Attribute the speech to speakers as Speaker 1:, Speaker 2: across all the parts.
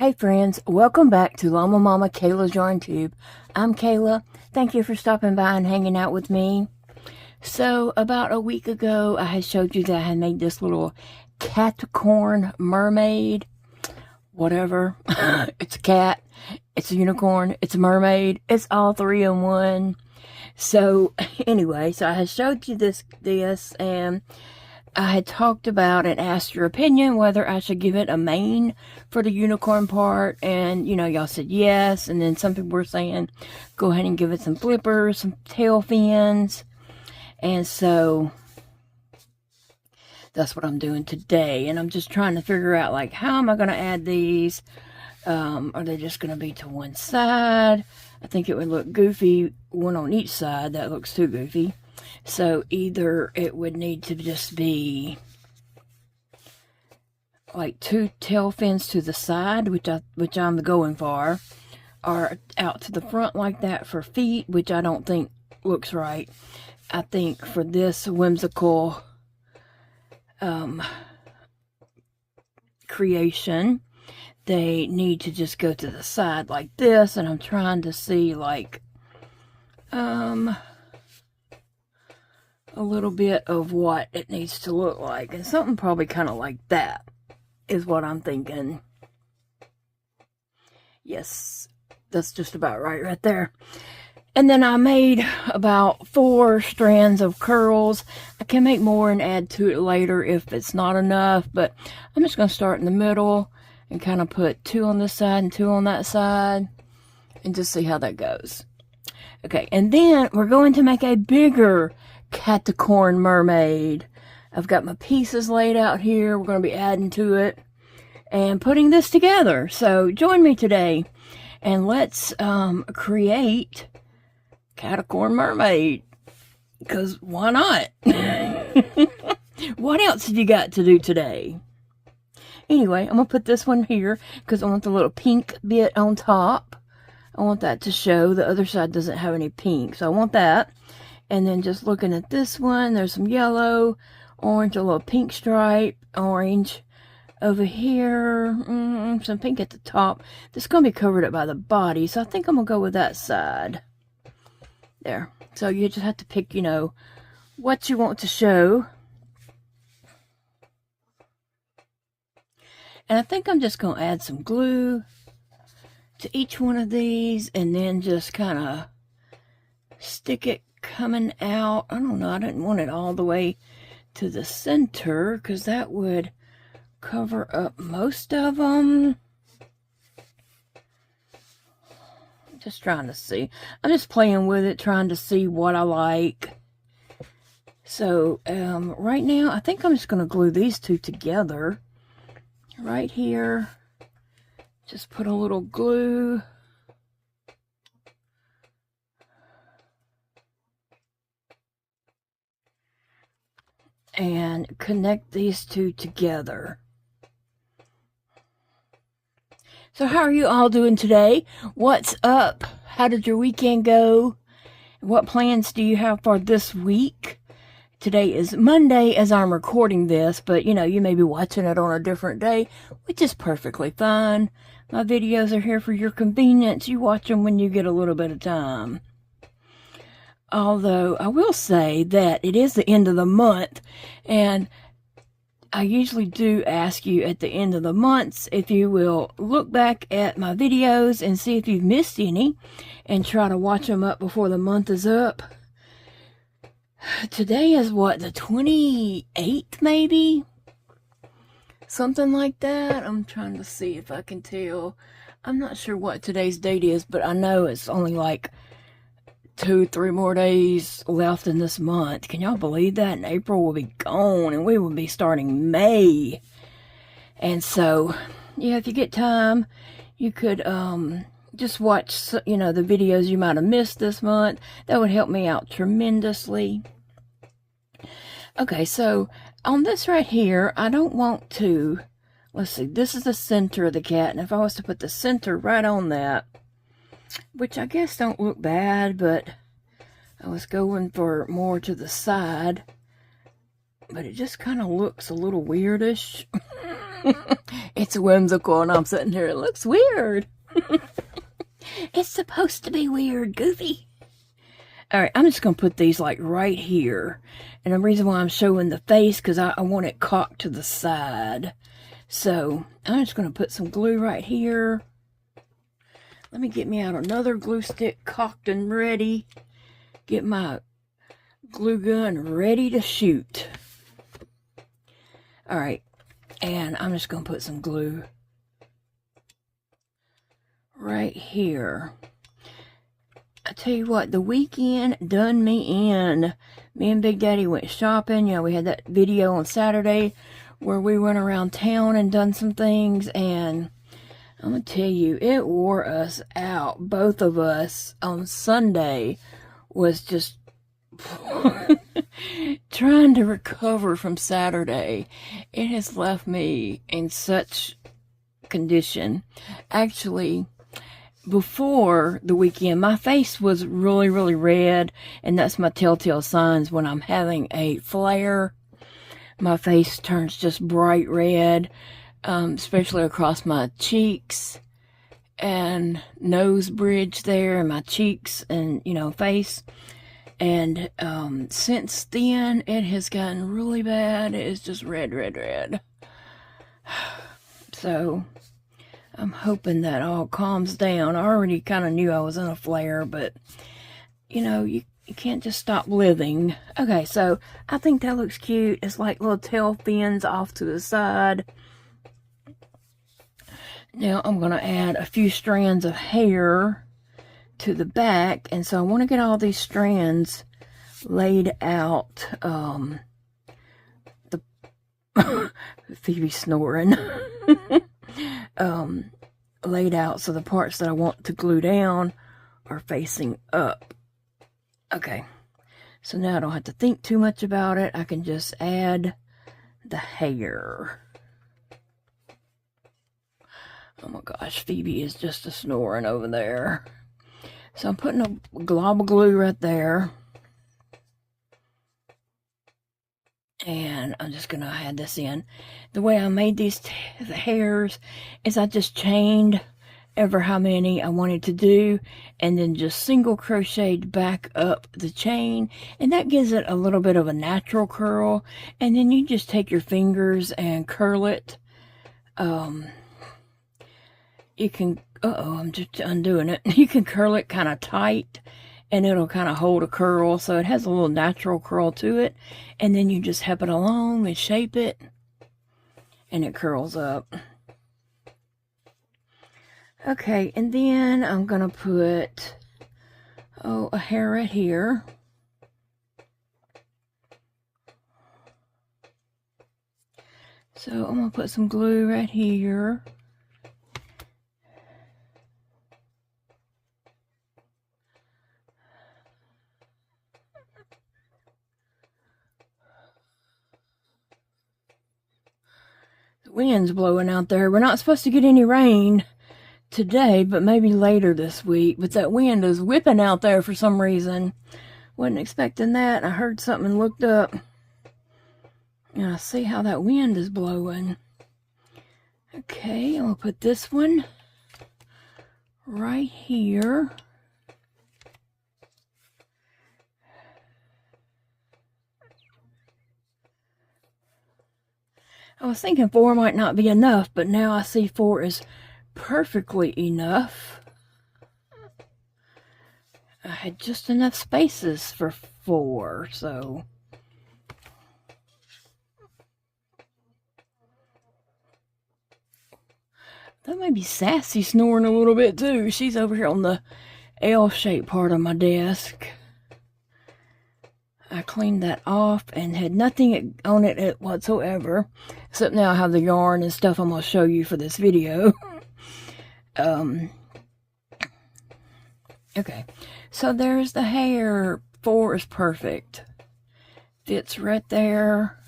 Speaker 1: Hey friends, welcome back to Llama Mama Kayla's Yarn Tube. I'm Kayla. Thank you for stopping by and hanging out with me. So about a week ago, I had showed you that I had made this little Caticorn Mermaid. Whatever. It's a cat, it's a unicorn, it's a mermaid, it's all three in one. So anyway, I had showed you this and I had talked about and asked your opinion whether I should give it a mane for the unicorn part, and you know, y'all said yes, and then some people were saying go ahead and give it some flippers, some tail fins, and so that's what I'm doing today. And I'm just trying to figure out, like, how am I going to add these? Are they just going to be to one side? I think it would look goofy, one on each side. That looks too goofy. So either it would need to just be like two tail fins to the side, which I'm going for, or out to the front like that for feet, which I don't think looks right. I think for this whimsical creation, they need to just go to the side like this, and I'm trying to see, like, a little bit of what it needs to look like, and something probably kind of like that is what I'm thinking. Yes, that's just about right there. And then I made about 4 strands of curls. I can make more and add to it later if it's not enough, but I'm just going to start in the middle and kind of put 2 on this side and 2 on that side and just see how that goes. Okay, and then we're going to make a bigger Caticorn Mermaid. I've got my pieces laid out here. We're going to be adding to it and putting this together. So join me today and let's create Caticorn Mermaid, because why not? What else have you got to do today? Anyway, I'm going to put this one here because I want the little pink bit on top. I want that to show. The other side doesn't have any pink, so I want that. And then just looking at this one, there's some yellow, orange, a little pink stripe, orange over here, some pink at the top. This is going to be covered up by the body, so I think I'm going to go with that side. There. So you just have to pick, you know, what you want to show. And I think I'm just going to add some glue to each one of these and then just kind of stick it coming out. I don't know, I didn't want it all the way to the center because that would cover up most of them. Just trying to see. I'm just playing with it, trying to see what I like. So right now I think I'm just going to glue these two together right here. Just put a little glue. And connect these two together. So how are you all doing today? What's up? How did your weekend go? What plans do you have for this week? Today is Monday as I'm recording this, but you know, you may be watching it on a different day, which is perfectly fine. My videos are here for your convenience. You watch them when you get a little bit of time. Although I will say that it is the end of the month, and I usually do ask you at the end of the months if you will look back at my videos and see if you've missed any and try to watch them up before the month is up. Today is what, the 28th maybe? Something like that. I'm trying to see if I can tell. I'm not sure what today's date is, but I know it's only like 2-3 more days left in this month. Can y'all believe that? And April will be gone and we will be starting May. And so, yeah, if you get time, you could just watch, you know, the videos you might have missed this month. That would help me out tremendously. Okay, so on this right here, I don't want to, let's see, this is the center of the cat, and if I was to put the center right on that, which I guess don't look bad, but I was going for more to the side, but it just kind of looks a little weirdish. It's whimsical, and I'm sitting here, it looks weird. It's supposed to be weird, Goofy. Alright, I'm just going to put these like right here. And the reason why I'm showing the face, because I want it cocked to the side. So, I'm just going to put some glue right here. Let me get me out another glue stick, cocked and ready. Get my glue gun ready to shoot. Alright, and I'm just going to put some glue right here. I tell you what, the weekend done me in. Me and Big Daddy went shopping. You know, we had that video on Saturday where we went around town and done some things, and I'm going to tell you, it wore us out. Both of us on Sunday was just trying to recover from Saturday. It has left me in such condition. Actually, before the weekend, my face was really, really red, and that's my telltale signs when I'm having a flare. My face turns just bright red, especially across my cheeks and nose bridge there, and my cheeks and, you know, face. And since then, it has gotten really bad. It is just red, red, red. So, I'm hoping that all calms down. I already kind of knew I was in a flare, but, you know, you can't just stop living. Okay, so I think that looks cute. It's like little tail fins off to the side. Now, I'm going to add a few strands of hair to the back, and so I want to get all these strands laid out. Phoebe's snoring. Laid out so the parts that I want to glue down are facing up. Okay, so now I don't have to think too much about it. I can just add the hair. Oh my gosh, Phoebe is just a snoring over there. So I'm putting a glob of glue right there. And I'm just going to add this in. The way I made these the hairs is I just chained ever how many I wanted to do, and then just single crocheted back up the chain, and that gives it a little bit of a natural curl. And then you just take your fingers and curl it. You can, I'm just undoing it. You can curl it kind of tight, and it'll kind of hold a curl, so it has a little natural curl to it. And then you just help it along and shape it, and it curls up. Okay, and then I'm gonna put a hair right here. So I'm gonna put some glue right here. The wind's blowing out there. We're not supposed to get any rain today, but maybe later this week. But that wind is whipping out there for some reason. Wasn't expecting that. I heard something and looked up. And I see how that wind is blowing. Okay, I'll put this one right here. I was thinking 4 might not be enough, but now I see 4 is perfectly enough. I had just enough spaces for 4, so that may be Sassy snoring a little bit too. She's over here on the L-shaped part of my desk. I cleaned that off and had nothing on it whatsoever, except now I have the yarn and stuff I'm going to show you for this video. Okay, so there's the hair. 4 is perfect. Fits right there.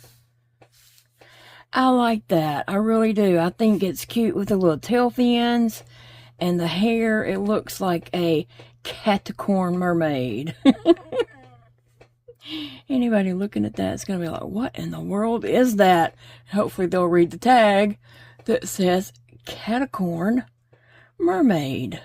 Speaker 1: I like that. I really do. I think it's cute with the little tail fins and the hair. It looks like a Caticorn Mermaid. Anybody looking at that is going to be like, what in the world is that? Hopefully they'll read the tag that says Caticorn Mermaid.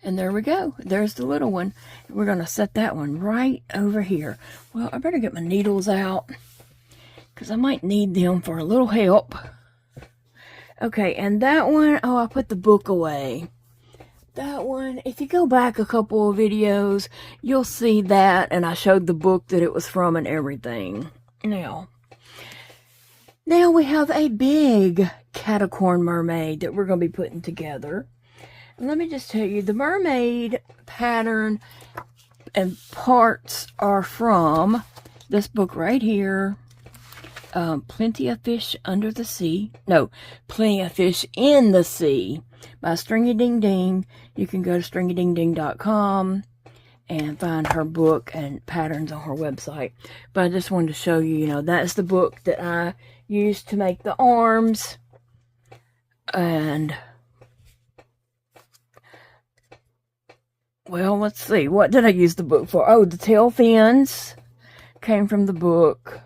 Speaker 1: And there we go. There's the little one. We're going to set that one right over here. Well, I better get my needles out because I might need them for a little help. Okay, and that one, oh, I put the book away. That one, if you go back a couple of videos, you'll see that, and I showed the book that it was from and everything. Now we have a big Caticorn Mermaid that we're going to be putting together. And let me just tell you, the mermaid pattern and parts are from this book right here. Plenty of Fish Under the Sea. No, Plenty of Fish in the Sea by Stringy Ding Ding. You can go to stringydingding.com and find her book and patterns on her website. But I just wanted to show you, that's the book that I used to make the arms. And, well, let's see. What did I use the book for? Oh, the tail fins came from the book.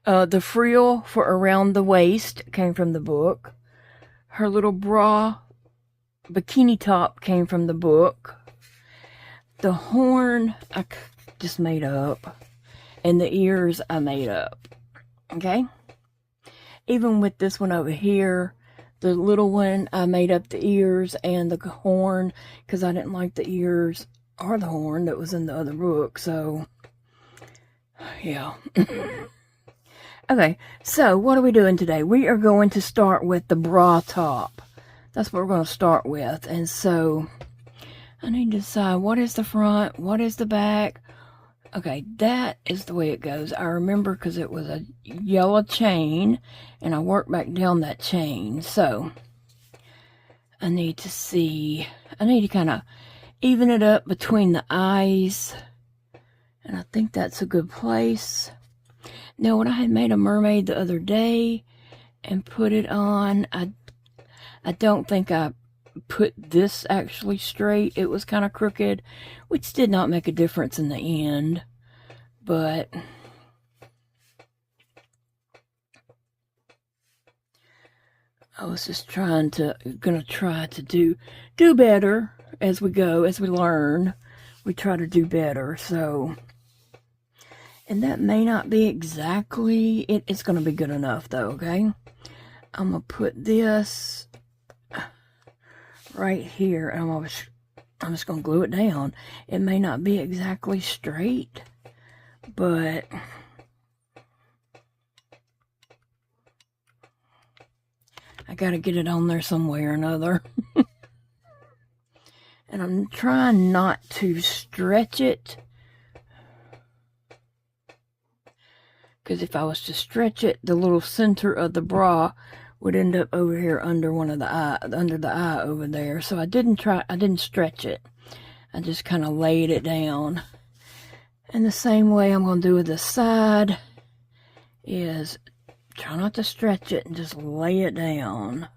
Speaker 1: The frill for around the waist came from the book. Her little bra bikini top came from the book. The horn I just made up. And the ears I made up. Okay? Even with this one over here, the little one, I made up the ears and the horn because I didn't like the ears or the horn that was in the other book. So, yeah. Okay, so what are we doing today? We are going to start with the bra top. That's what we're going to start with. And so, I need to decide what is the front, what is the back. Okay, that is the way it goes. I remember because it was a yellow chain, and I worked back down that chain. So, I need to kind of even it up between the eyes. And I think that's a good place. Now, when I had made a mermaid the other day and put it on, I don't think I put this actually straight. It was kind of crooked, which did not make a difference in the end. But I was just gonna try to do better as we go, as we learn. We try to do better, so. And that may not be exactly, it's going to be good enough though, okay? I'm going to put this right here, and I'm just going to glue it down. It may not be exactly straight, but I got to get it on there some way or another. And I'm trying not to stretch it. Because if I was to stretch it, the little center of the bra would end up over here under under the eye over there. So I didn't stretch it. I just kind of laid it down. And the same way I'm going to do with this side is try not to stretch it and just lay it down.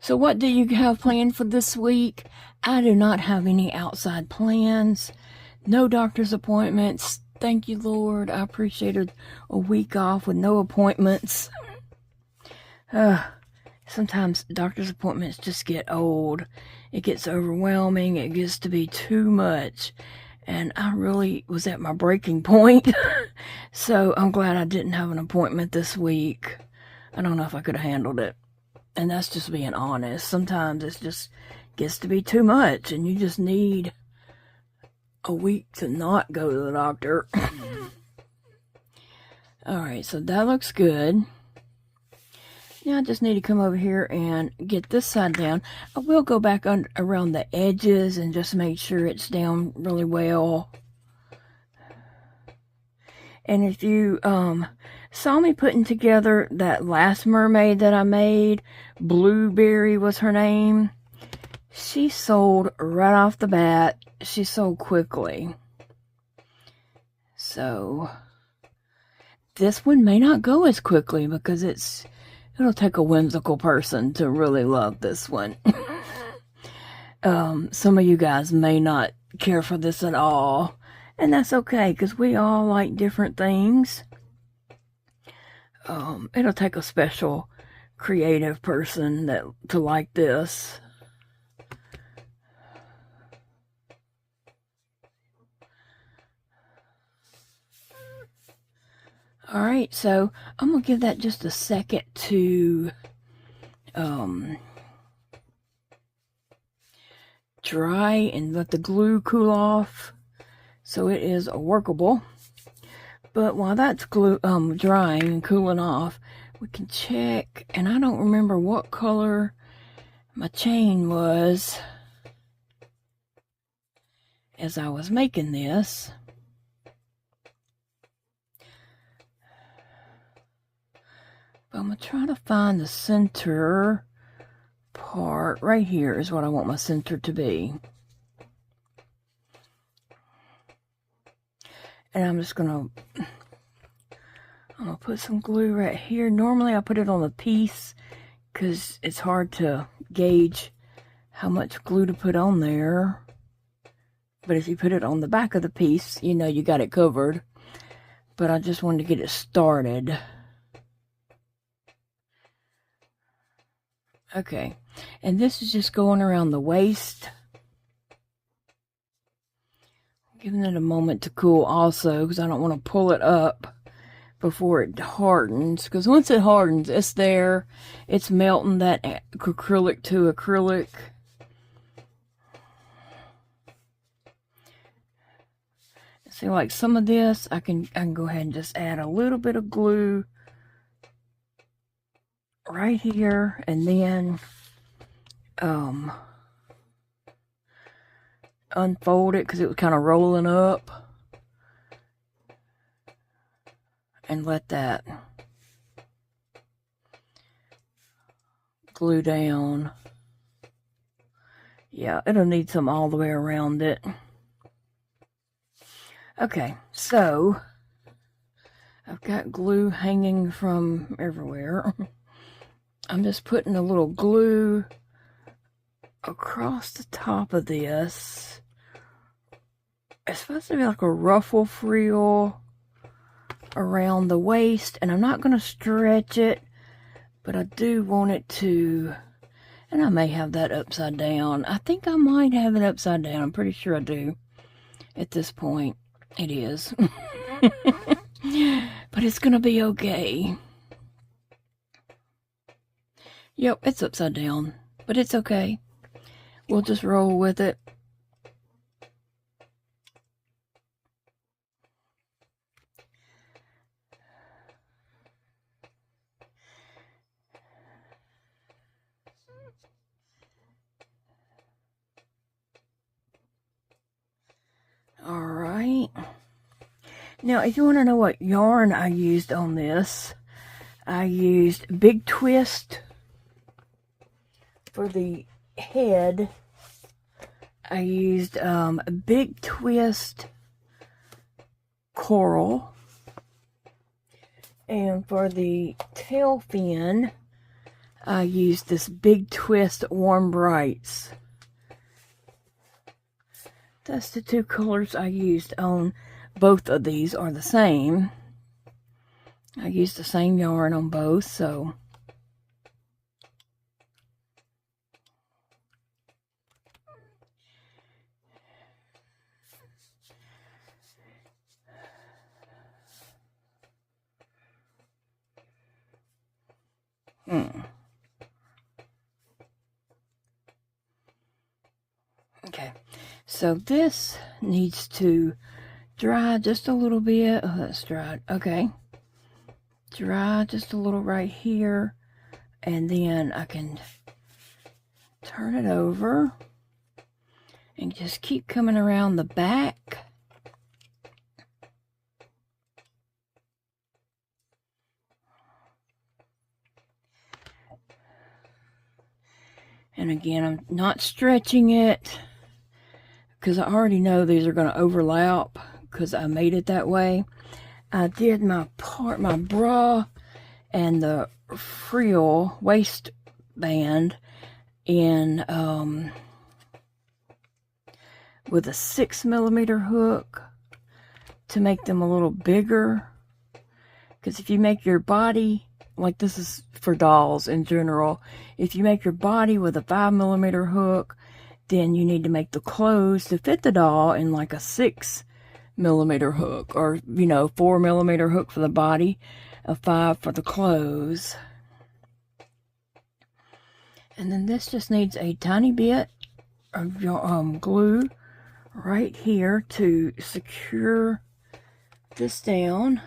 Speaker 1: So what do you have planned for this week? I do not have any outside plans. No doctor's appointments. Thank you, Lord. I appreciated a week off with no appointments. Sometimes doctor's appointments just get old. It gets overwhelming. It gets to be too much. And I really was at my breaking point. So I'm glad I didn't have an appointment this week. I don't know if I could have handled it. And that's just being honest. Sometimes it just gets to be too much, and you just need a week to not go to the doctor. Alright, so that looks good. Now I just need to come over here and get this side down. I will go back around the edges and just make sure it's down really well. And if you saw me putting together that last mermaid that I made, Blueberry was her name. she sold right off the bat. She sold quickly. So this one may not go as quickly because it'll take a whimsical person to really love this one. Some of you guys may not care for this at all, and that's okay because we all like different things. It'll take a special creative person to like this. Alright, so I'm going to give that just a second to dry and let the glue cool off so it is workable. But while that's drying and cooling off, we can check, and I don't remember what color my chain was as I was making this. But I'm going to try to find the center part. Right here is what I want my center to be. And I'm going to put some glue right here. Normally I put it on the piece because it's hard to gauge how much glue to put on there. But if you put it on the back of the piece, you know you got it covered. But I just wanted to get it started. Okay, and this is just going around the waist. Giving it a moment to cool also, because I don't want to pull it up before it hardens. Because once it hardens, it's there. It's melting that acrylic to acrylic. See, like some of this, I can go ahead and just add a little bit of glue right here, and then unfold it because it was kind of rolling up, and let that glue down. Yeah, it'll need some all the way around it. Okay, so I've got glue hanging from everywhere. I'm just putting a little glue across the top of this. It's supposed to be like a ruffle frill around the waist, and I'm not going to stretch it, but I do want it to, and I may have that upside down. I think I might have it upside down. I'm pretty sure I do at this point. It is. But it's going to be okay. Yep, it's upside down, but it's okay. We'll just roll with it. All right. Now, if you want to know what yarn I used on this, I used Big Twist for the head. I used Big Twist Coral. And for the tail fin, I used this Big Twist Warm Brights. That's the two colors I used on both of these are the same. I used the same yarn on both, so okay, so this needs to dry just a little bit. Oh, that's dried. Okay, dry just a little right here, and then I can turn it over and just keep coming around the back. And again, I'm not stretching it because I already know these are going to overlap because I made it that way. I did my bra and the frill waistband in with a 6mm hook to make them a little bigger. Because if you make your body, like this is for dolls in general, if you make your body with a 5mm hook, then you need to make the clothes to fit the doll in like a 6mm hook, or 4mm hook for the body, a 5 for the clothes. And then this just needs a tiny bit of your glue right here to secure this down.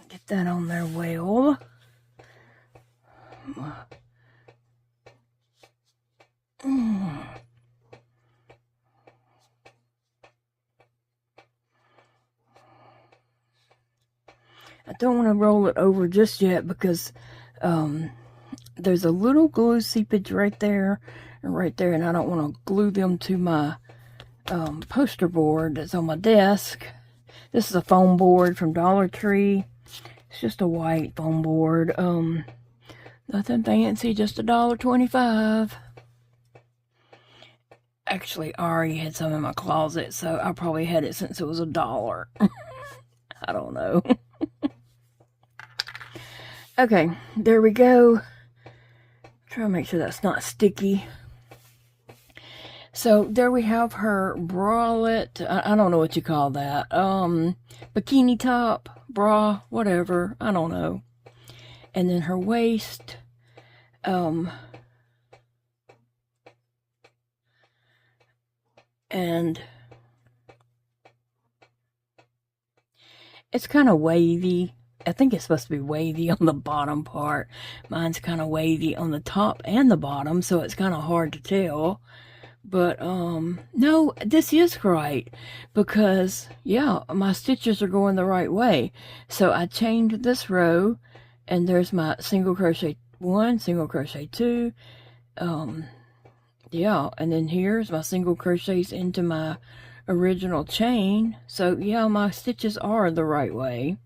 Speaker 1: Get that on there well. I don't want to roll it over just yet because there's a little glue seepage right there, and I don't want to glue them to my poster board that's on my desk. This is a foam board from Dollar Tree. It's just a white foam board. Nothing fancy, just $1.25. Actually, I already had some in my closet, so I probably had it since it was $1. I don't know. Okay, there we go. Try to make sure that's not sticky. So there we have her bralette. I don't know what you call that. Bikini top, bra, whatever. I don't know. And then her waist. And it's kind of wavy. I think it's supposed to be wavy on the bottom part. Mine's kind of wavy on the top and the bottom, so it's kind of hard to tell. But, no, this is right, because, yeah, my stitches are going the right way. So I chained this row, and there's my single crochet 1, single crochet 2, yeah, and then here's my single crochets into my original chain. So, yeah, my stitches are the right way.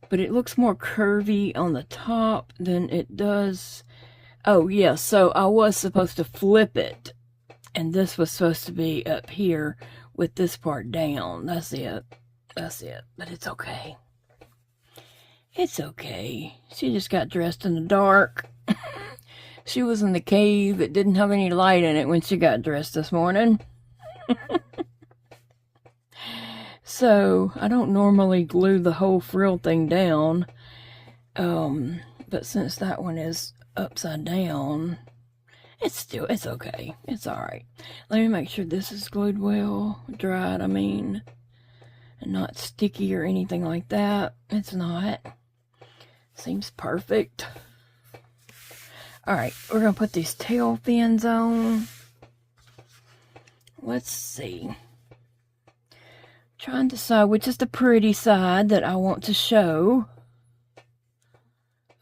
Speaker 1: But it looks more curvy on the top than it does. Oh, yeah, so I was supposed to flip it. And this was supposed to be up here with this part down. That's it. That's it. But it's okay. It's okay. She just got dressed in the dark. She was in the cave. It didn't have any light in it when she got dressed this morning. So, I don't normally glue the whole frill thing down. But since that one is upside down, it's okay. It's alright. Let me make sure this is glued well, dried, I mean, and not sticky or anything like that. It's not. Seems perfect. Alright, we're going to put these tail fins on. Let's see. Trying to decide which is the pretty side that I want to show.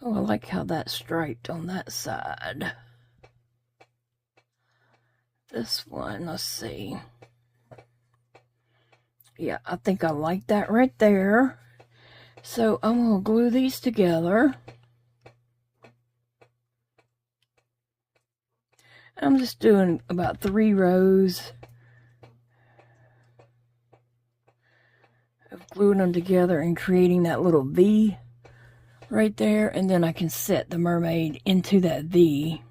Speaker 1: Oh, I like how that's striped on that side. This one, let's see. Yeah, I think I like that right there. So I'm going to glue these together. I'm just doing about 3 rows of gluing them together and creating that little V right there, and then I can set the mermaid into that V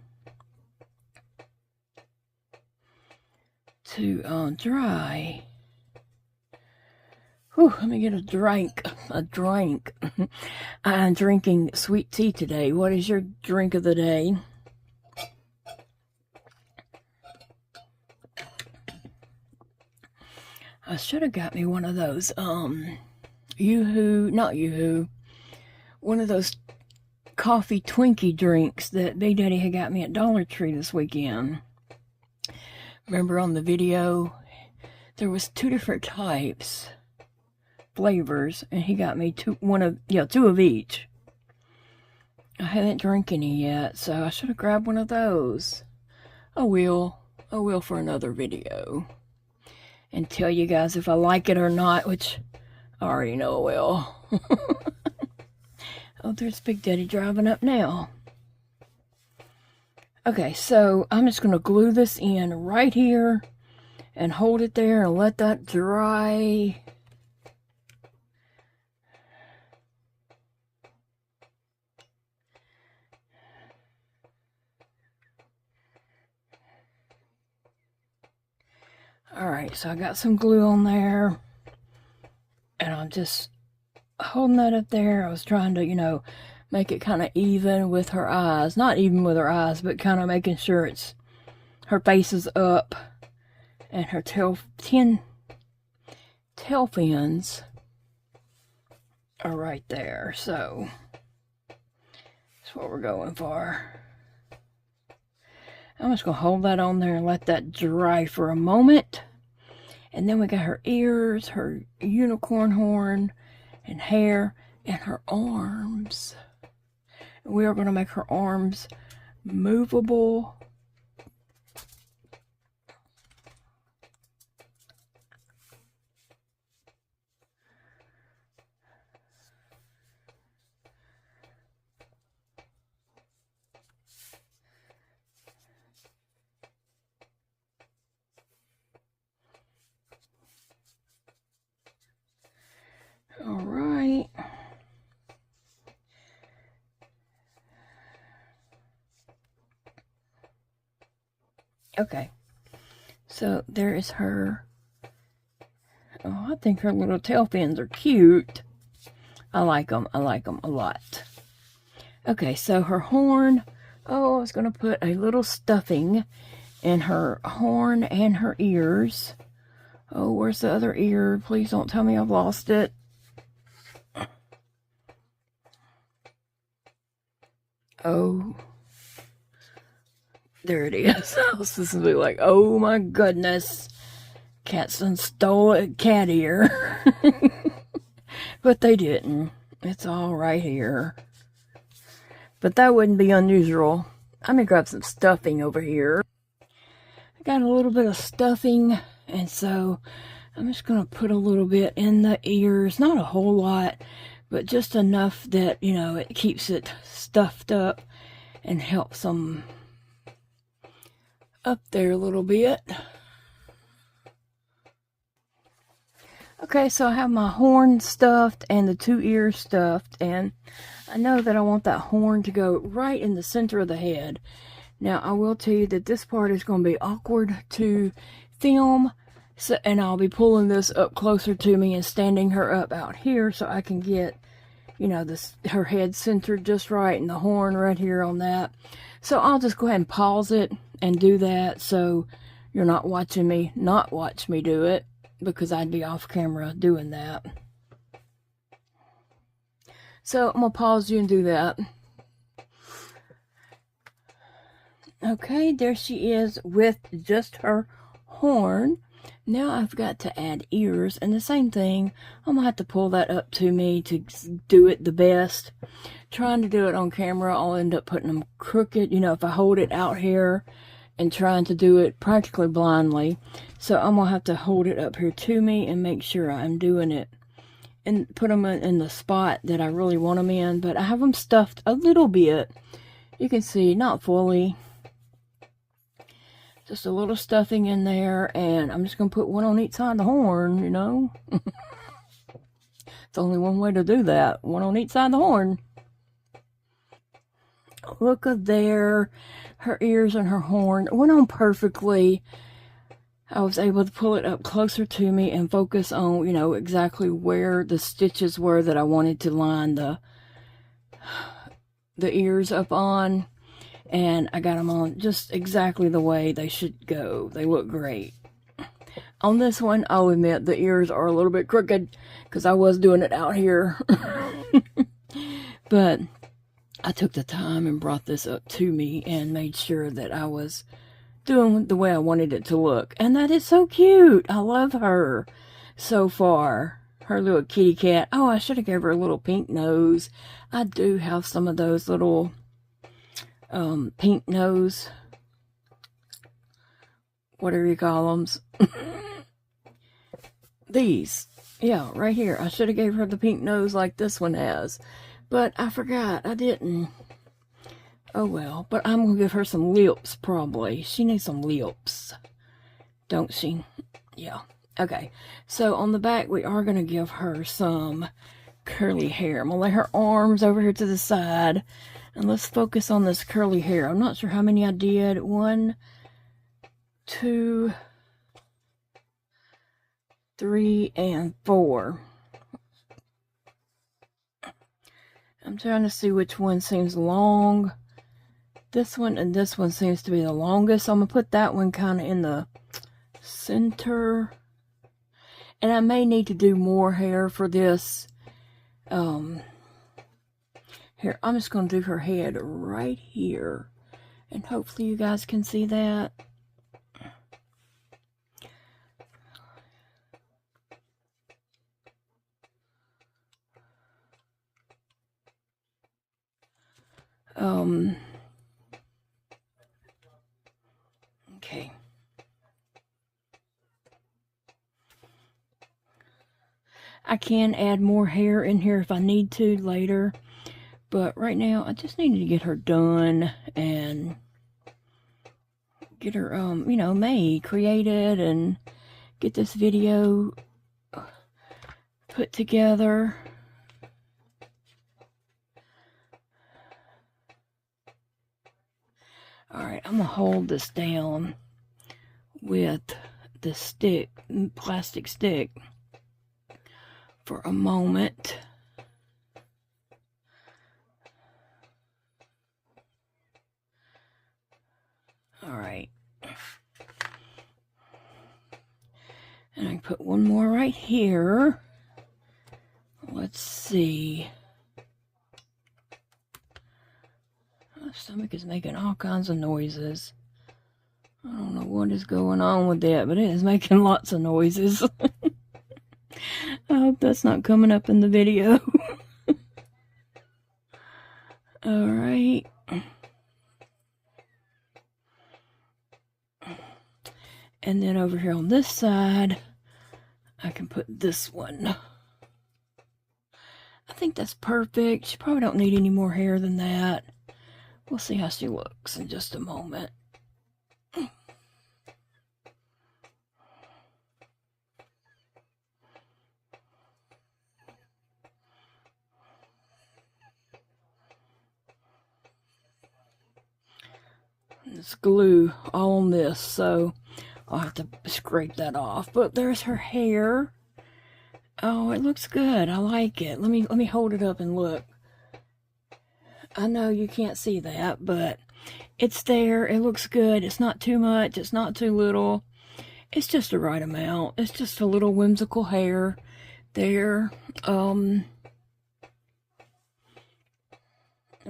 Speaker 1: to dry. Whew, let me get a drink. I'm drinking sweet tea today. What is your drink of the day? I should have got me one of those, Yoo-hoo, not Yoo-hoo, one of those coffee Twinkie drinks that Big Daddy had got me at Dollar Tree this weekend. Remember on the video, there was 2 different types, flavors, and he got me 2 of each. I haven't drank any yet, so I should have grabbed one of those. I will for another video. And tell you guys if I like it or not, which I already know I will. Oh, there's Big Daddy driving up now. Okay, so I'm just going to glue this in right here and hold it there and let that dry. Alright, so I got some glue on there, and I'm just holding that up there. I was trying to, you know, make it kind of even with her eyes. Not even with her eyes, but kind of making sure it's, her face is up, and her tail fins are right there. So, that's what we're going for. I'm just going to hold that on there and let that dry for a moment. And then we got her ears, her unicorn horn, and hair, and her arms. We are going to make her arms movable. All right. Okay. So there is her. Oh, I think her little tail fins are cute. I like them. I like them a lot. Okay, so her horn. Oh, I was going to put a little stuffing in her horn and her ears. Oh, where's the other ear? Please don't tell me I've lost it. Oh, there it is. I was just like, oh my goodness. Cats done stole a cat ear. But they didn't. It's all right here. But that wouldn't be unusual. I'm going to grab some stuffing over here. I got a little bit of stuffing, and so I'm just going to put a little bit in the ears. Not a whole lot, but just enough that, you know, it keeps it stuffed up and helps them up there a little bit. Okay, so I have my horn stuffed and the 2 ears stuffed, and I know that I want that horn to go right in the center of the head. Now, I will tell you that this part is going to be awkward to film, so, and I'll be pulling this up closer to me and standing her up out here so I can get, you know, her head centered just right and the horn right here on that. So I'll just go ahead and pause it and do that so you're not watching me not watch me do it, because I'd be off camera doing that. So I'm going to pause you and do that. Okay, there she is with just her horn. Now I've got to add ears, and the same thing, I'm going to have to pull that up to me to do it the best. Trying to do it on camera, I'll end up putting them crooked, you know, if I hold it out here and trying to do it practically blindly. So I'm going to have to hold it up here to me and make sure I'm doing it and put them in the spot that I really want them in. But I have them stuffed a little bit. You can see, not fully. Just a little stuffing in there, and I'm just going to put one on each side of the horn, you know. It's only one way to do that. One on each side of the horn. Look at there. Her ears and her horn went on perfectly. I was able to pull it up closer to me and focus on, you know, exactly where the stitches were that I wanted to line the ears up on. And I got them on just exactly the way they should go. They look great. On this one, I'll admit the ears are a little bit crooked because I was doing it out here. But I took the time and brought this up to me and made sure that I was doing the way I wanted it to look. And that is so cute. I love her so far. Her little kitty cat. Oh, I should have gave her a little pink nose. I do have some of those little pink nose, whatever you call them. These. Yeah, right here. I should have gave her the pink nose like this one has. But I forgot. I didn't. Oh well, but I'm going to give her some lips, probably. She needs some lips, don't she? Yeah. Okay, so on the back, we are going to give her some curly hair. I'm going to lay her arms over here to the side, and let's focus on this curly hair. I'm not sure how many I did. 1, 2, 3, and 4. I'm trying to see which one seems long. This one and this one seems to be the longest, so I'm going to put that one kind of in the center. And I may need to do more hair for this. Here, I'm just going to do her head right here. And hopefully you guys can see that. Okay. I can add more hair in here if I need to later, but right now I just needed to get her done and get her, you know, made, created, and get this video put together. Alright, I'm going to hold this down with the stick, plastic stick, for a moment. Alright. And I put one more right here. Let's see. My stomach is making all kinds of noises. I don't know what is going on with that, but it is making lots of noises. I hope that's not coming up in the video. Alright. And then over here on this side, I can put this one. I think that's perfect. She probably don't need any more hair than that. We'll see how she looks in just a moment. It's glue all on this, so I'll have to scrape that off. But there's her hair. Oh, it looks good. I like it. Let me hold it up and look. I know you can't see that, but it's there. It looks good. It's not too much. It's not too little. It's just the right amount. It's just a little whimsical hair there. I'm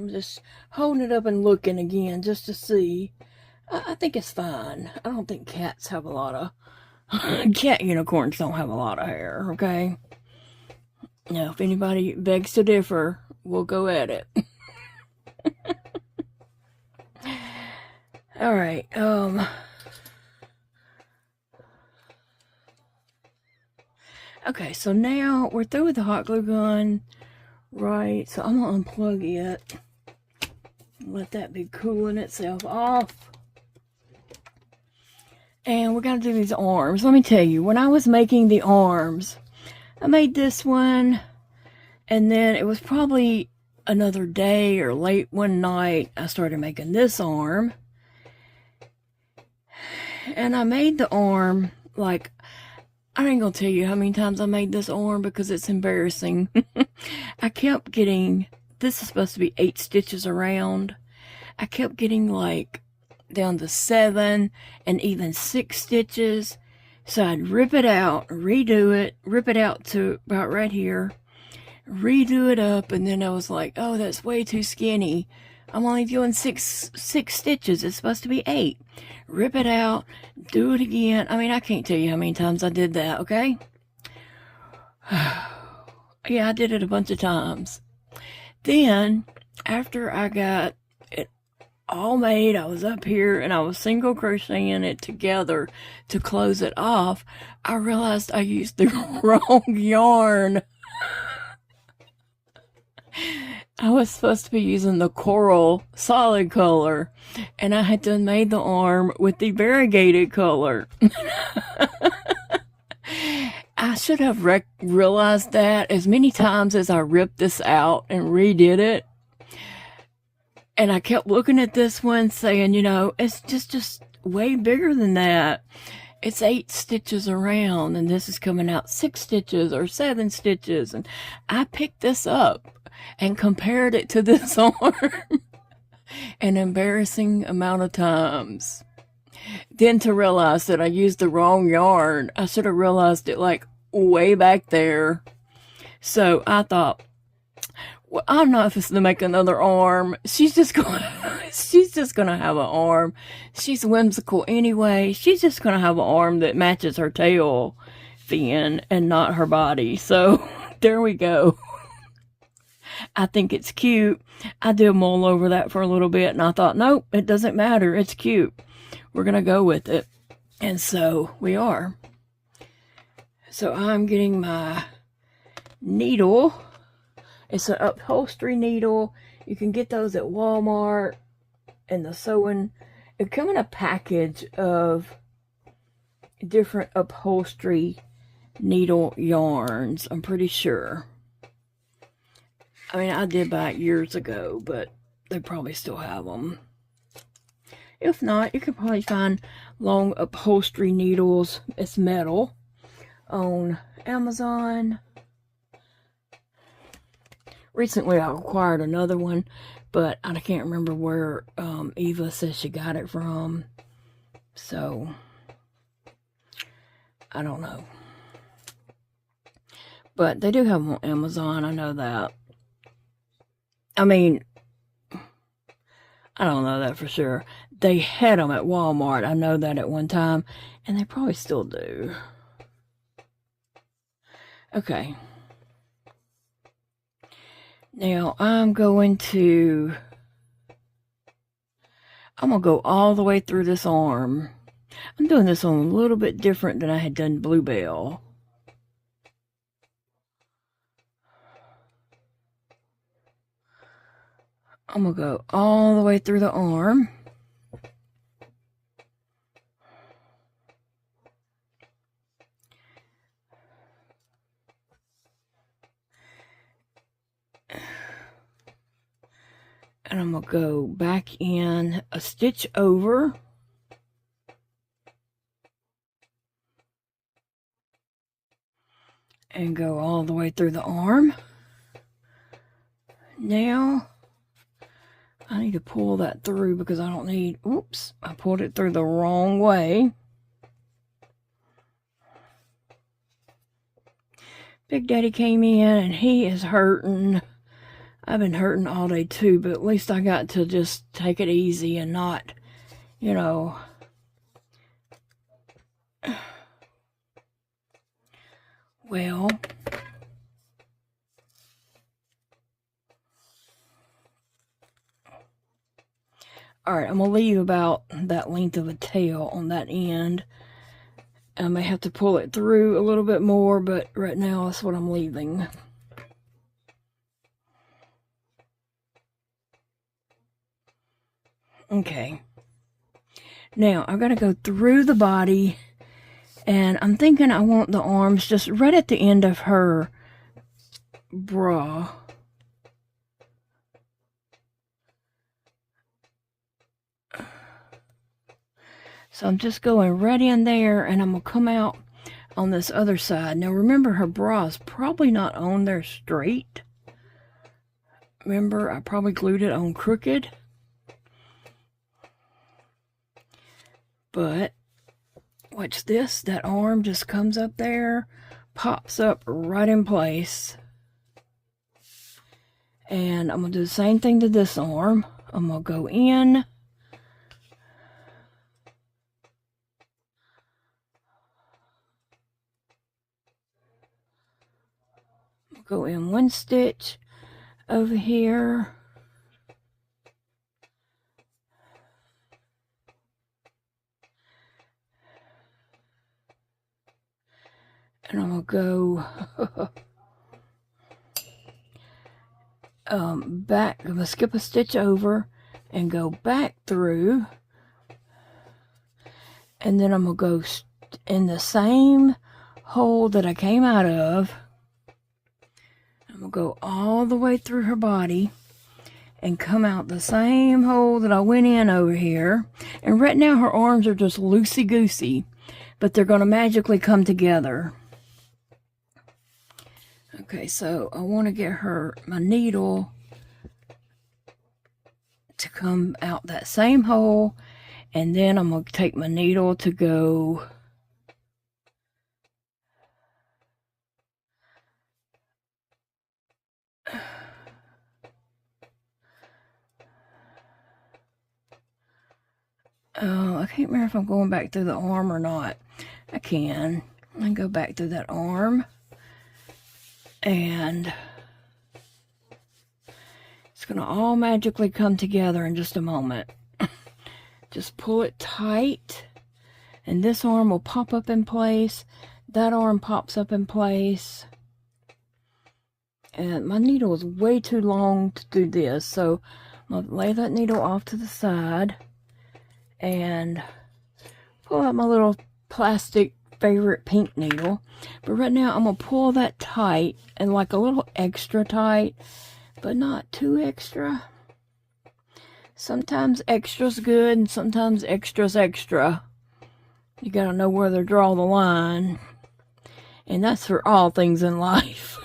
Speaker 1: just holding it up and looking again just to see. I think it's fine. I don't think cats have a lot of... cat unicorns don't have a lot of hair, okay? Now, if anybody begs to differ, we'll go at it. Alright, okay, so now we're through with the hot glue gun. Right, so I'm gonna unplug it. Let that be cooling itself off. And we're gonna do these arms. Let me tell you, when I was making the arms, I made this one, and then it was probably another day or late one night, I started making this arm. And I made the arm, like, I ain't gonna tell you how many times I made this arm because it's embarrassing. I kept getting, this is supposed to be 8 stitches around. I kept getting like down to 7 and even 6 stitches. So I'd rip it out, redo it, rip it out to about right here, redo it up, and then I was like, oh, that's way too skinny. I'm only doing six stitches. It's supposed to be 8. Rip it out, do it again. I mean, I can't tell you how many times I did that, okay? Yeah, I did it a bunch of times. Then, after I got it all made, I was up here and I was single crocheting it together to close it off. I realized I used the wrong yarn. I was supposed to be using the coral solid color, and I had done made the arm with the variegated color. I should have realized that as many times as I ripped this out and redid it. And I kept looking at this one saying, you know, it's just way bigger than that. It's 8 stitches around, and this is coming out 6 stitches or 7 stitches. And I picked this up and compared it to this arm an embarrassing amount of times. Then to realize that I used the wrong yarn. I should have realized it like way back there. So I thought, well, I'm not supposed to make another arm. She's just gonna have an arm. She's whimsical anyway. She's just gonna have an arm that matches her tail fin and not her body. So there we go. I think it's cute. I did mull over that for a little bit, and I thought, nope, it doesn't matter. It's cute. We're going to go with it. And so we are. So I'm getting my needle. It's an upholstery needle. You can get those at Walmart and the sewing. It comes in a package of different upholstery needle yarns, I'm pretty sure. I mean, I did buy it years ago, but they probably still have them. If not, you could probably find long upholstery needles. It's metal on Amazon. Recently, I acquired another one, but I can't remember where Eva says she got it from. So, I don't know. But they do have them on Amazon, I know that. I mean, I don't know that for sure. They had them at Walmart. I know that at one time. And they probably still do. Okay. Now, I'm going to go all the way through this arm. I'm doing this one a little bit different than I had done Bluebell. I'm going to go all the way through the arm. And I'm going to go back in a stitch over. And go all the way through the arm. Now, I need to pull that through because I don't need, oops, I pulled it through the wrong way. Big Daddy came in and he is hurting. I've been hurting all day too, but at least I got to just take it easy and not, you know. Well, alright, I'm going to leave about that length of a tail on that end. I may have to pull it through a little bit more, but right now that's what I'm leaving. Okay. Now, I've got to go through the body, and I'm thinking I want the arms just right at the end of her bra. So I'm just going right in there, and I'm going to come out on this other side. Now remember, her bra is probably not on there straight. Remember, I probably glued it on crooked. But, watch this. That arm just comes up there, pops up right in place. And I'm going to do the same thing to this arm. I'm going to go in. Go in one stitch over here. And I'm going to go back. I'm going to skip a stitch over and go back through. And then I'm going to go in the same hole that I came out of. I'm going to go all the way through her body and come out the same hole that I went in over here. And right now her arms are just loosey-goosey, but they're going to magically come together. Okay, so I want to get my needle to come out that same hole, and then I'm going to take my needle to go I can't remember if I'm going back through the arm or not. I can go back through that arm. And it's going to all magically come together in just a moment. Just pull it tight. And this arm will pop up in place. That arm pops up in place. And my needle is way too long to do this. So I'm going to lay that needle off to the side. And pull out my little plastic favorite pink needle. But right now I'm going to pull that tight, and like a little extra tight, but not too extra. Sometimes extra's good and sometimes extra's extra. You got to know where to draw the line. And that's for all things in life.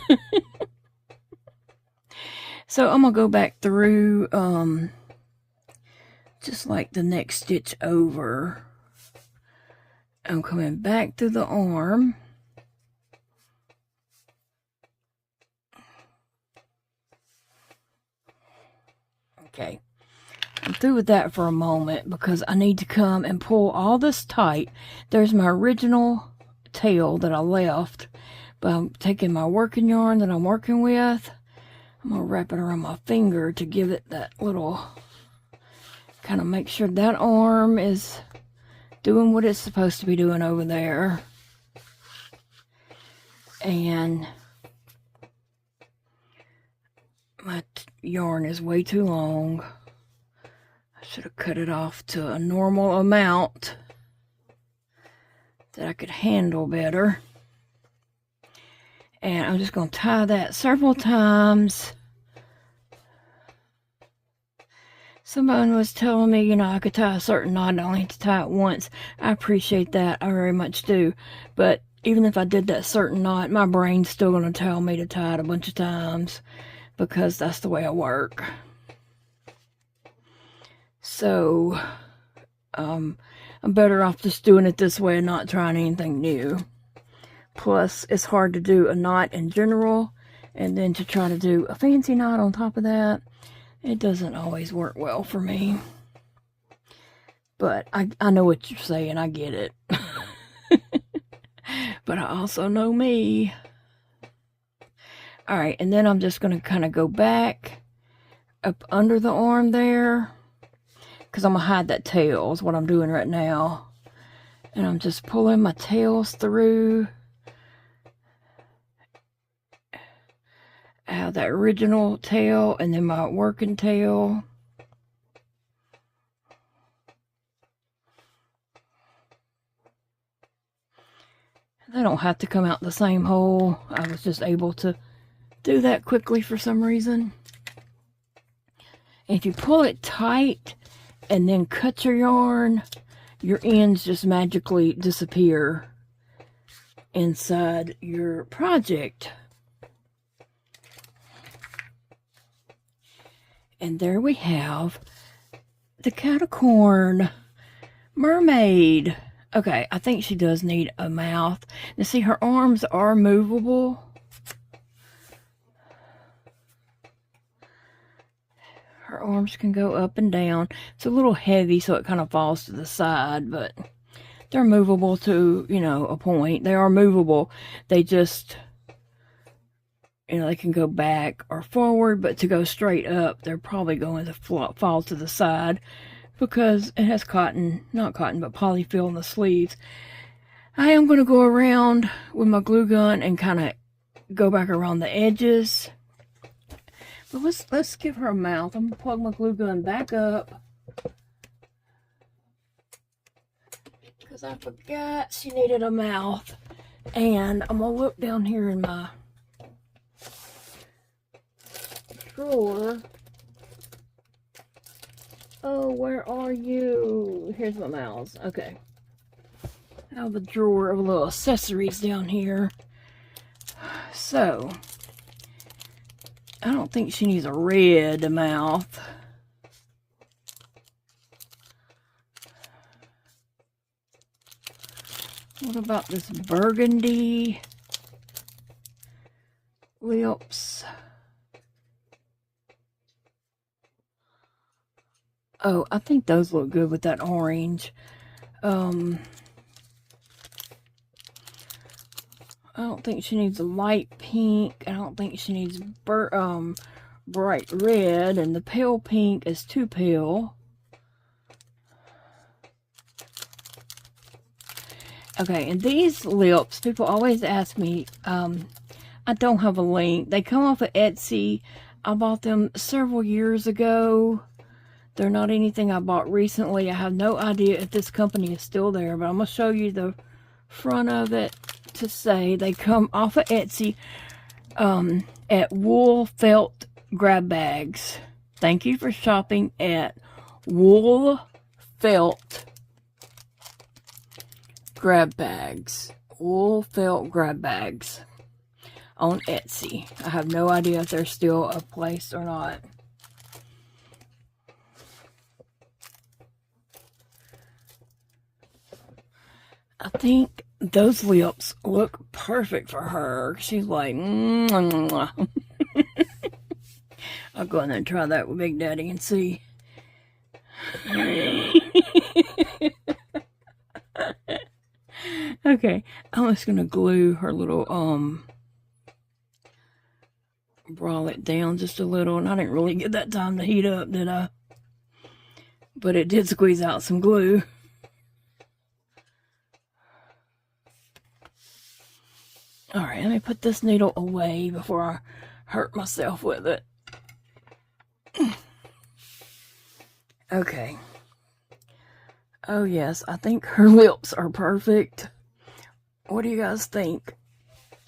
Speaker 1: So I'm going to go back through just like the next stitch over. I'm coming back through the arm. Okay, I'm through with that for a moment because I need to come and pull all this tight. There's my original tail that I left, but I'm taking my working yarn that I'm working with. I'm going to wrap it around my finger to give it that little, kind of make sure that arm is doing what it's supposed to be doing over there. And my yarn is way too long. I should have cut it off to a normal amount that I could handle better. And I'm just going to tie that several times. Someone was telling me, you know, I could tie a certain knot, I only have to tie it once. I appreciate that. I very much do. But even if I did that certain knot, my brain's still going to tell me to tie it a bunch of times because that's the way I work. So, I'm better off just doing it this way and not trying anything new. Plus, it's hard to do a knot in general, and then to try to do a fancy knot on top of that, it doesn't always work well for me. But I know what you're saying. I get it. But I also know me. Alright, and then I'm just going to kind of go back up under the arm there. Because I'm going to hide that tail is what I'm doing right now. And I'm just pulling my tails through. I have that original tail and then my working tail. They don't have to come out the same hole. I was just able to do that quickly for some reason. And if you pull it tight and then cut your yarn, your ends just magically disappear inside your project. And there we have the Caticorn Mermaid. Okay, I think she does need a mouth. Now see, her arms are movable. Her arms can go up and down. It's a little heavy, so it kind of falls to the side, but they're movable to, you know, a point. They are movable. They just, you know, they can go back or forward, but to go straight up, they're probably going to fall to the side because it has cotton, not cotton, but polyfill in the sleeves. I am going to go around with my glue gun and kind of go back around the edges. But let's give her a mouth. I'm going to plug my glue gun back up, because I forgot she needed a mouth. And I'm going to look down here in my drawer. Oh, where are you? Here's my mouse. Okay. I have a drawer of little accessories down here. So, I don't think she needs a red mouth. What about this burgundy lips? Oh, I think those look good with that orange. I don't think she needs a light pink. I don't think she needs bright red, and the pale pink is too pale. Okay, and these lips, people always ask me, I don't have a link. They come off of Etsy. I bought them several years ago. They're not anything I bought recently. I have no idea if this company is still there, but I'm going to show you the front of it to say they come off of Etsy at Wool Felt Grab Bags. Thank you for shopping at Wool Felt Grab Bags. Wool Felt Grab Bags on Etsy. I have no idea if they're still a place or not. I think those lips look perfect for her. She's like, mwah. I'll go in there and try that with Big Daddy and see. Okay, I'm just gonna glue her little bralette down just a little, and I didn't really get that time to heat up, did I? But it did squeeze out some glue. Alright, let me put this needle away before I hurt myself with it. Okay. Oh yes, I think her lips are perfect. What do you guys think?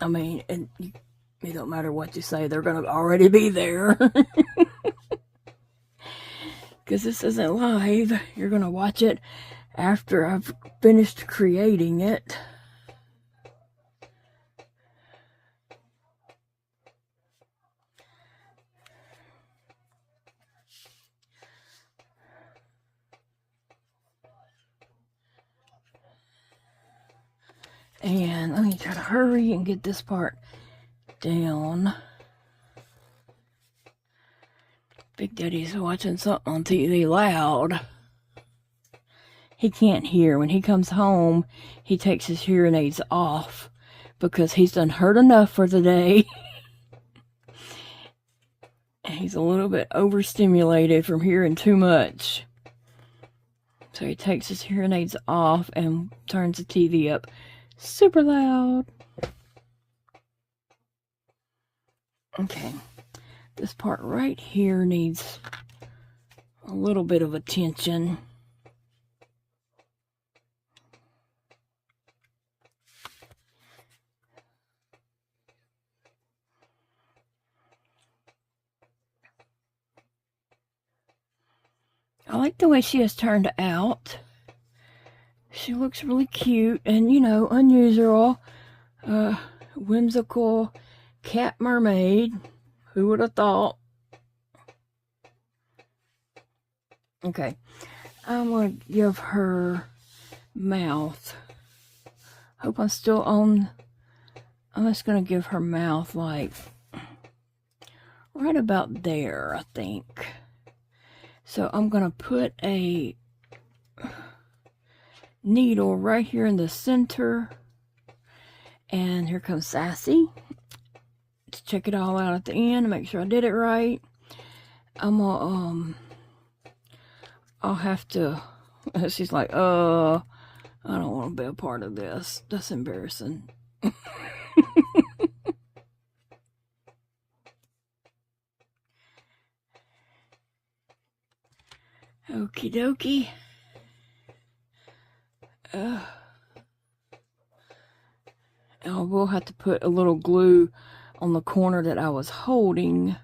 Speaker 1: I mean, it don't matter what you say, they're going to already be there. Because this isn't live. You're going to watch it after I've finished creating it. And let me try to hurry and get this part down. Big Daddy's watching something on TV loud. He can't hear. When he comes home, he takes his hearing aids off because he's done heard enough for the day. And he's a little bit overstimulated from hearing too much. So he takes his hearing aids off and turns the TV up super loud. Okay, this part right here needs a little bit of attention. I like the way she has turned out. She looks really cute and, you know, unusual. Whimsical cat mermaid. Who would have thought? Okay. I'm going to give her mouth. Hope I'm still on. I'm just going to give her mouth like right about there, I think. So I'm going to put a needle right here in the center. And here comes Sassy. Let's check it all out at the end and make sure I did it right. I'm gonna, I'll have to, she's like, I don't want to be a part of this. That's embarrassing. Okie dokie. I will have to put a little glue on the corner that I was holding.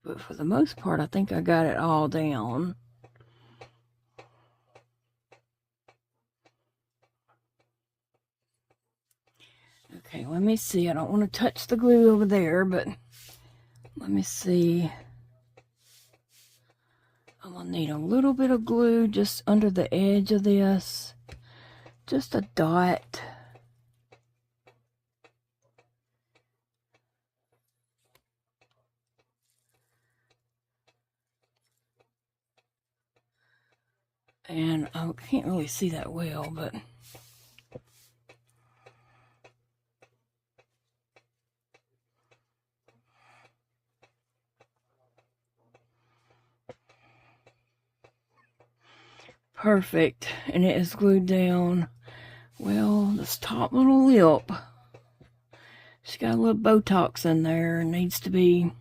Speaker 1: But for the most part, I think I got it all down. Okay, let me see. I don't want to touch the glue over there, but let me see. I'm going to need a little bit of glue just under the edge of this. Just a dot. And I can't really see that well, but perfect. And it is glued down. Well, this top little lip, she's got a little Botox in there and needs to be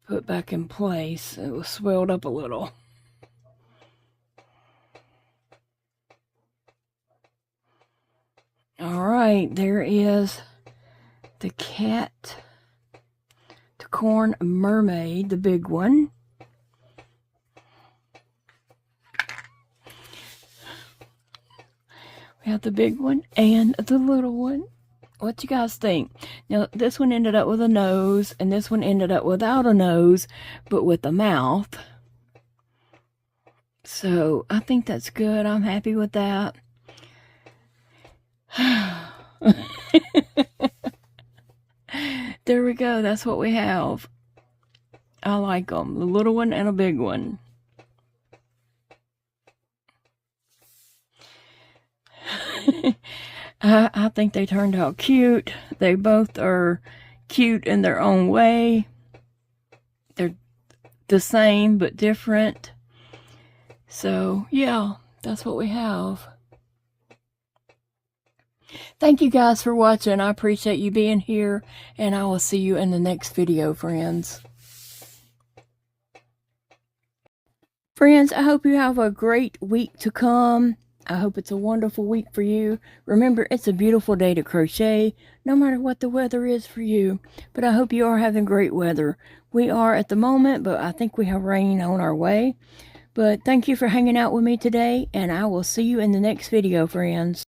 Speaker 1: put back in place. It was swelled up a little. Alright, there is the Caticorn Mermaid, the big one. We have the big one and the little one. What you guys think? Now, this one ended up with a nose, and this one ended up without a nose, but with a mouth. So, I think that's good. I'm happy with that. There we go. That's what we have. I like them. The little one and a big one. I think they turned out cute. They both are cute in their own way. They're the same but different. So, yeah, that's what we have. Thank you guys for watching. I appreciate you being here, and I will see you in the next video, friends. Friends, I hope you have a great week to come. I hope it's a wonderful week for you. Remember, it's a beautiful day to crochet, no matter what the weather is for you. But I hope you are having great weather. We are at the moment, but I think we have rain on our way. But thank you for hanging out with me today, and I will see you in the next video, friends.